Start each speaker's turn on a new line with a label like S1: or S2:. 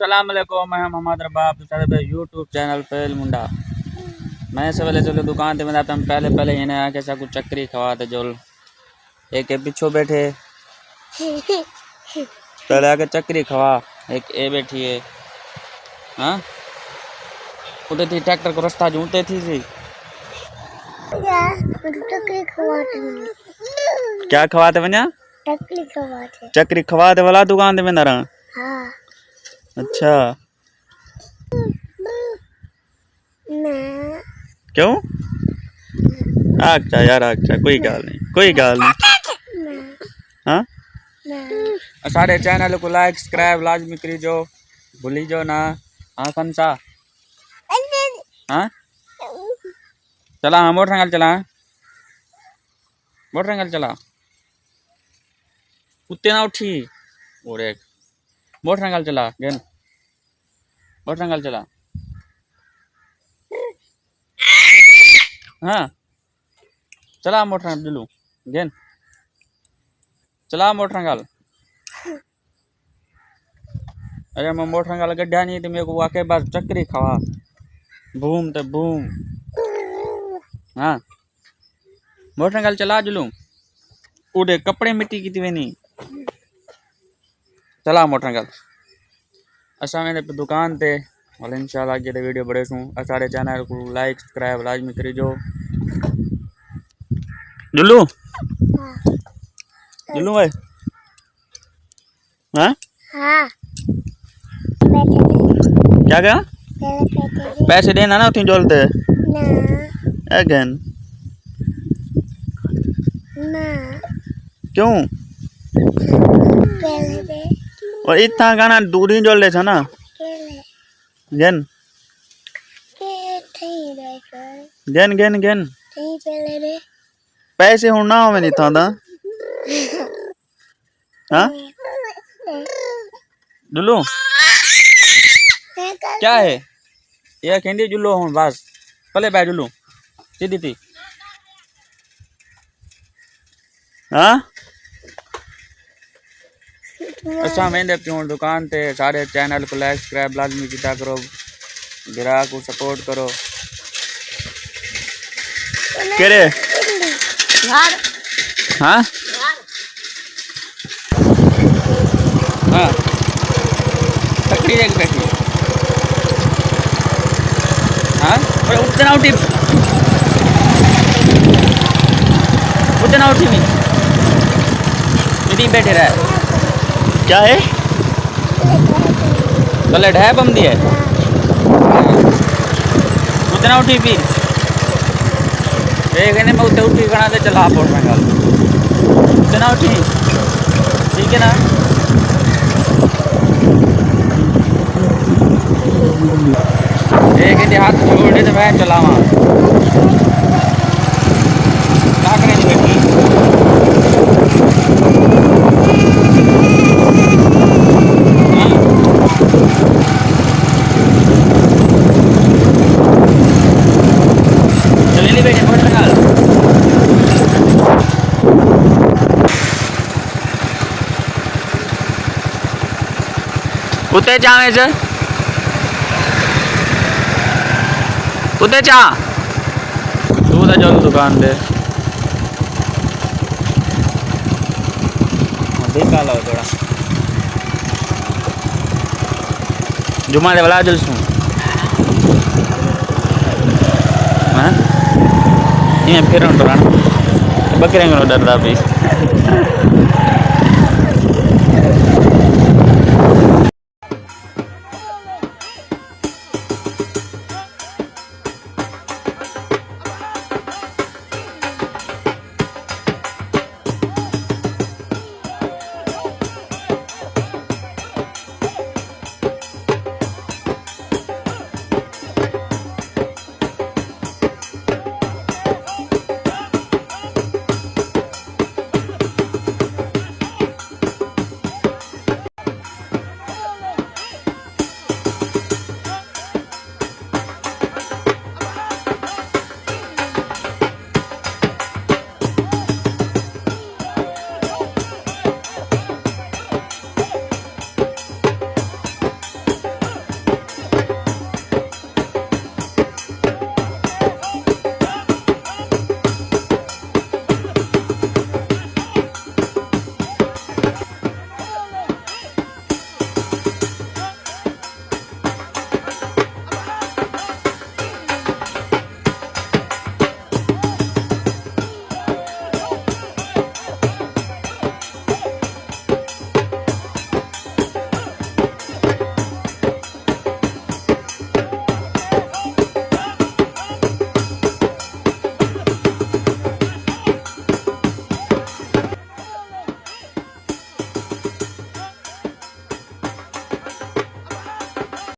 S1: अस्सलाम वालेकुम। मैं मोहम्मद रबाब यूट्यूब चैनल फेल मुंडा। मैं सवेले चलो दुकान ते मैं पहले इन्हें आके सब कुछ चक्री खवाते जो एक के पिछो बैठे पहले आके चक्री खवा एक ए बैठी है। हाँ उधर थी ट्रैक्टर को रास्ता जूते थी क्या खवाते बना चक्री खवाते वाला दुकान ते में रहा।
S2: हाँ।
S1: अच्छा क्यों अच्छा यार अच्छा कोई गल नहीं। हाँ सारे चैनल को लाइक सब्सक्राइब लाजमी करीजो भूली जो ना। हाँ कंसा हाँ चला हाँ मोटरसाइकिल चला कुत्ते ना उठी और एक मोटरसाइकिल चला गेन मोटरसाइकिल चला। हाँ चला मोटरसाइकिल जुलू गेन चला मोटरसाइकिल। अरे मैं मोटरसाइकिल गड्ढा नहीं तो मेरे को वाकई बस चक्री खवा बूम तो बूम। हाँ मोटरसाइकिल चला जुलू उड़े कपड़े मिट्टी की थी नहीं चला मोटरसाइकिल। असा मैंने दुकान ते और इंशाल्लाह अगे वीडियो बड़े सूँ सारे चैनल को लाइक सब्सक्राइब लाजमी करीजो। जुल्लू जुल्लू भाई हाँ
S2: हाँ।
S1: क्या क्या पैसे देना ना उठी जोलते अगेन क्यों और इतना गाना दूरी जोल दे ना गेन गेन गेन गेन पैसे हूं ना हो नहीं था हाँ जुल्लू क्या है ये कहती जुल्लू हूँ बस पले बै जुल्लू सीधी थी। हाँ अच्छा मैं देखती हूँ दुकान ते सारे चैनल को लाइक सब्सक्राइब लाजमी किया करो ग्राहक को सपोर्ट करो केरे हाँ हाँ तकड़ी एक बैठी हाँ उठना उठी नहीं बैठे रहा क्या है कल ढाई बम दी है उतना उठी फिर एक मैं उतने उठी गणा दे चला मोटरसाइकिल उतना उठी ठीक है ना। एक हाथ जोड़े तो मैं चलावा क्या करें बेटी चले बेटे मोटरसाइकिल उते जावे से उते चा तू तो चल दुकान दे देखा लो थोड़ा जुमा दे वाला जलसू हाँ ये फिर उठो बकरे डरदा भी